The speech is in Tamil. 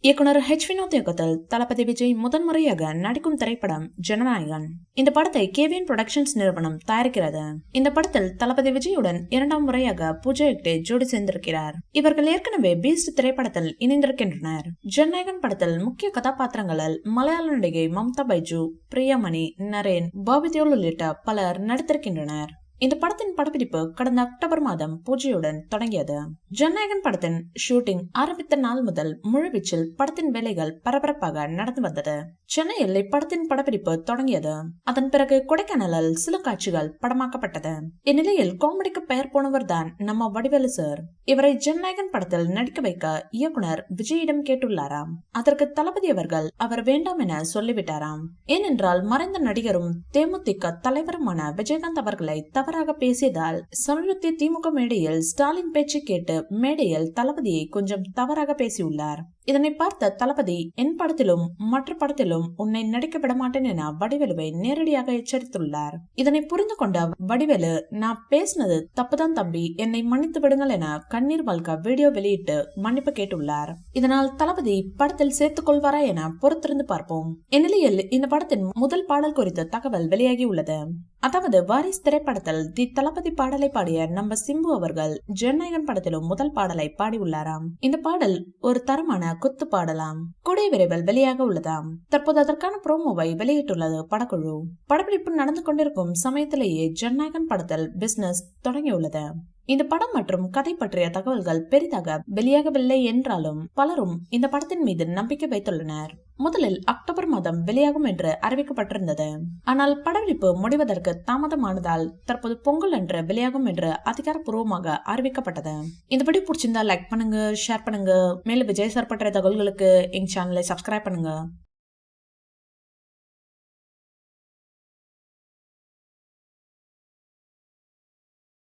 இயக்குனர் ஹெச் வினோத் இயக்கத்தில் தளபதி விஜய் முதன்முறையாக நடிக்கும் திரைப்படம் ஜனநாயகன். இந்த படத்தை கேவிஎன் புரொடக்ஷன்ஸ் நிறுவனம் தயாரிக்கிறது. இந்த படத்தில் தளபதி விஜயுடன் இரண்டாம் முறையாக பூஜா ஹெக்டே ஜோடி சேர்ந்திருக்கிறார். இவர்கள் ஏற்கனவே பீஸ்ட் திரைப்படத்தில் இணைந்திருக்கின்றனர். ஜனநாயகன் படத்தில் முக்கிய கதாபாத்திரங்களில் மலையாள நடிகை மம்தா பைஜு, பிரியாமணி, நரேன், பாபி தேயோல் உள்ளிட்ட பலர் நடித்திருக்கின்றனர். இந்த படத்தின் படப்பிடிப்பு கடந்த அக்டோபர் மாதம் பூஜையுடன் தொடங்கியது. ஜனநாயகன் படத்தின் ஷூட்டிங் ஆரம்பித்த நாள் முதல் முழுவீச்சில் படத்தின் வேலைகள் பரபரப்பாக நடந்து வந்தது. சென்னையில் இப்படத்தின் படப்பிடிப்பு தொடங்கியது. அதன் பிறகு கொடைக்கானலில் சில காட்சிகள் படமாக்கப்பட்டது. இந்நிலையில் காமெடிக்கு பெயர் போனவர் தான் நம்ம வடிவேலு சார். இவரை ஜனநாயகன் படத்தில் நடிக்க வைக்க இயக்குனர் விஜயிடம் கேட்டுள்ளாராம். அதற்கு தளபதி அவர்கள் அவர் வேண்டாம் என சொல்லிவிட்டாராம். ஏனென்றால் மறைந்த நடிகரும் தேமுதிக தலைவருமான விஜயகாந்த் அவர்களை தவறாக பேசியதால் சமீபத்திய திமுக மேடையில் ஸ்டாலின் பேச்சு கேட்டு மேடையில் தளபதியை கொஞ்சம் தவறாக பேசியுள்ளார். இதனை பார்த்த தளபதி என் படத்திலும் மற்ற படத்திலும் உன்னை நடிக்க விடமாட்டேன் என வடிவேலுவை நேரடியாக எச்சரித்துள்ளார். இதனை புரிந்து கொண்ட வடிவேலு, நான் பேசினது தப்புதான் தம்பி, என்னை மன்னித்து விடுங்கள் என கண்ணீர் மல்க வீடியோ வெளியிட்டு மன்னிப்பு கேட்டுள்ளார். இதனால் தளபதி படத்தில் சேர்த்துக் கொள்வாரா என பொறுத்திருந்து பார்ப்போம். இந்நிலையில் இந்த படத்தின் முதல் பாடல் குறித்த தகவல் வெளியாகி உள்ளது. அதாவது வாரிஸ் திரைப்படத்தில் தி தளபதி பாடலை பாடிய நம்ம சிம்பு அவர்கள் ஜனநாயகன் படத்திலும் முதல் பாடலை பாடியுள்ளாராம். இந்த பாடல் ஒரு தரமான குத்து பாடலாம். கூடிய விரைவில் வெளியாக உள்ளதாம். தற்போது அதற்கான ப்ரோமோவை வெளியிட்டுள்ளது படக்குழு. படப்பிடிப்பு நடந்து கொண்டிருக்கும் சமயத்திலேயே ஜனநாயகன் படத்தில் பிசினஸ் தொடங்கியுள்ளது. இந்த படம் மற்றும் கதை பற்றிய தகவல்கள் பெரிதாக வெளியாகவில்லை என்றாலும் பலரும் இந்த படத்தின் மீது நம்பிக்கை வைத்துள்ளனர். முதலில் அக்டோபர் மாதம் வெளியாகும் என்று அறிவிக்கப்பட்டிருந்தது. ஆனால் படப்பிடிப்பு முடிவதற்கு தாமதமானதால் தற்போது பொங்கல் அன்று வெளியாகும் என்று அதிகாரப்பூர்வமாக அறிவிக்கப்பட்டது. இந்த வீடியோ பிடிச்சிருந்தா லைக் பண்ணுங்க, ஷேர் பண்ணுங்க. மேலும் விஜய் சார் பற்றிய தகவல்களுக்கு எங்க சேனலை சப்ஸ்கிரைப் பண்ணுங்க.